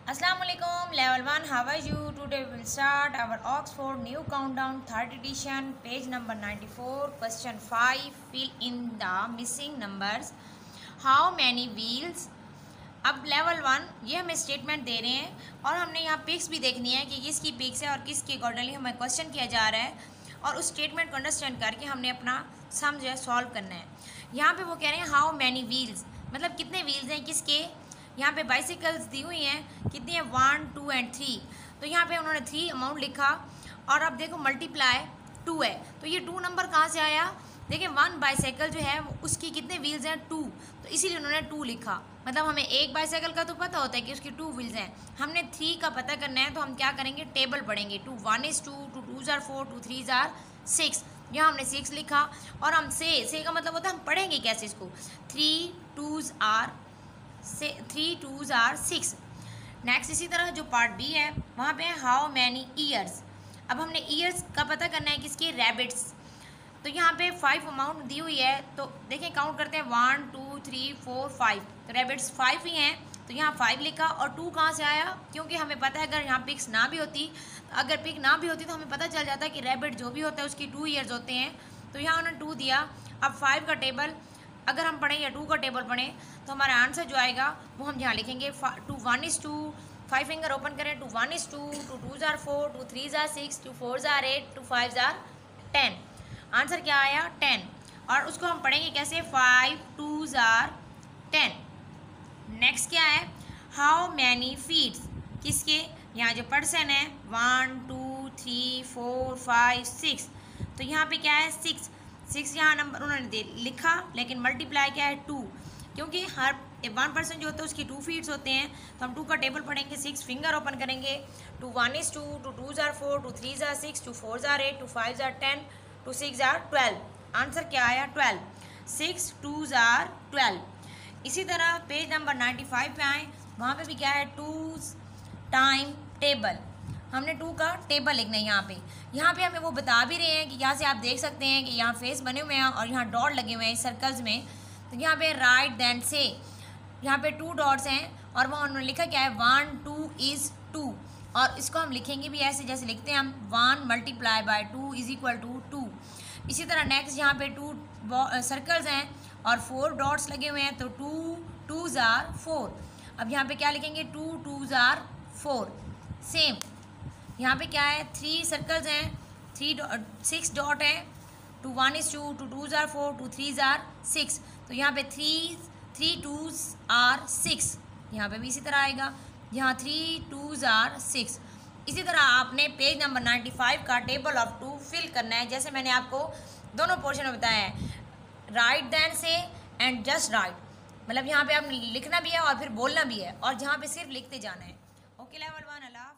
Assalamu alaikum, level 1, how are you? Today we will start our Oxford New Countdown 3rd edition, page number 94, question 5. Fill in the missing numbers. How many wheels? अब level 1 ये हमें statement दे रहे हैं और हमने यहाँ pics भी देखनी है कि किसकी पिक्स है और किसके अकॉर्डिंगली हमें क्वेश्चन किया जा रहा है और उस स्टेटमेंट को अंडरस्टैंड करके हमने अपना सम जो है सॉल्व करना है। यहाँ पे वो कह रहे हैं हाउ मैनी व्हील्स, मतलब कितने व्हील्स हैं किसके। यहाँ पे बाइसिकल्स दी हुई हैं, कितनी है 1, 2 एंड 3। तो यहाँ पे उन्होंने 3 अमाउंट लिखा और अब देखो मल्टीप्लाई 2 है, तो ये 2 नंबर कहाँ से आया। देखिए 1 बाइसाइकिल जो है उसकी कितने व्हील्स हैं 2, तो इसीलिए उन्होंने 2 लिखा। मतलब हमें एक बाइसाइकिल का तो पता होता है कि उसकी 2 व्हील्स हैं, हमने 3 का पता करना है तो हम क्या करेंगे, टेबल पढ़ेंगे। 2 1 is 2, 2 2s are 4, 2 3s are 6। यहाँ हमने 6 लिखा और हम से का मतलब होता है हम पढ़ेंगे कैसे इसको। 3 2s are 6। नेक्स्ट इसी तरह जो पार्ट बी है वहाँ पे है हाउ मैनी ईयर्स। अब हमने ईयर्स का पता करना है किसकी, रैबिट्स। तो यहाँ पे 5 अमाउंट दी हुई है, तो देखें काउंट करते हैं 1 2 3 4 5, तो रैबिट्स 5 ही हैं, तो यहाँ 5 लिखा। और 2 कहाँ से आया, क्योंकि हमें पता है अगर यहाँ पिक्स ना भी होती, अगर पिक ना भी होती तो हमें पता चल जाता है कि रैबिट जो भी होता है उसकी 2 ईयर्स होते हैं, तो यहाँ उन्होंने 2 दिया। अब 5 का टेबल अगर हम पढ़ें या 2 का टेबल पढ़ें तो हमारा आंसर जो आएगा वो हम यहाँ लिखेंगे 2 1 is 2, 5 फिंगर ओपन करें, 2 1 is 2, 2 2s are 4, 2 3s are 6, 2 4s are 8, 2 5s are 10। Answer क्या आया 10। और उसको हम पढ़ेंगे कैसे, 5 2s are 10। नेक्स्ट क्या है, हाउ मैनी फीट्स, किसके, यहाँ जो पर्सन है 1 2 3 4 5 6, तो यहाँ पे क्या है 6 यहाँ नंबर उन्होंने लिखा, लेकिन मल्टीप्लाई क्या है 2, क्योंकि हर 1 पर्सन जो होता है उसकी 2 फीट्स होते हैं, तो हम 2 का टेबल पढ़ेंगे। 6 फिंगर ओपन करेंगे, 2 1 is 2, 2 2s are 4, 2 3s are 6, 2 4s are 8, 2 5s are 10, 2 6s are 12। Answer क्या आया 12, 6 2s are 12। इसी तरह पेज नंबर 95 पे आए, वहाँ पे भी क्या है 2's टाइम टेबल। हमने 2 का टेबल लिखना है। यहाँ पे हमें वो बता भी रहे हैं कि यहाँ से आप देख सकते हैं कि यहाँ फेस बने हुए हैं और यहाँ डॉट लगे हुए हैं सर्कल्स में। तो यहाँ पे राइट देन से यहाँ पे 2 डॉट्स हैं और वहाँ उन्होंने लिखा क्या है 1 2 is 2, और इसको हम लिखेंगे भी ऐसे जैसे लिखते हैं हम 1 multiply by 2 is equal to 2। इसी तरह नेक्स्ट यहाँ पे 2 सर्कल्स हैं और 4 डॉट्स लगे हुए हैं, तो 2 2s are 4। अब यहाँ पे क्या लिखेंगे 2 2s are 4। सेम यहाँ पे क्या है 3 सर्कल्स हैं, 6 डॉट हैं, 2 1 is 2, 2 2s are 4, 2 3s are 6, तो यहाँ पे 3 2s are 6। यहाँ पे भी इसी तरह आएगा, यहाँ 3 2s are 6। इसी तरह आपने पेज नंबर 95 का टेबल ऑफ 2 फिल करना है, जैसे मैंने आपको दोनों पोर्शन में बताया है, राइट देन से एंड जस्ट राइट। मतलब यहाँ पे आपने लिखना भी है और फिर बोलना भी है, और जहाँ पे सिर्फ लिखते जाना है। ओके लेवल 1, अल्लाह।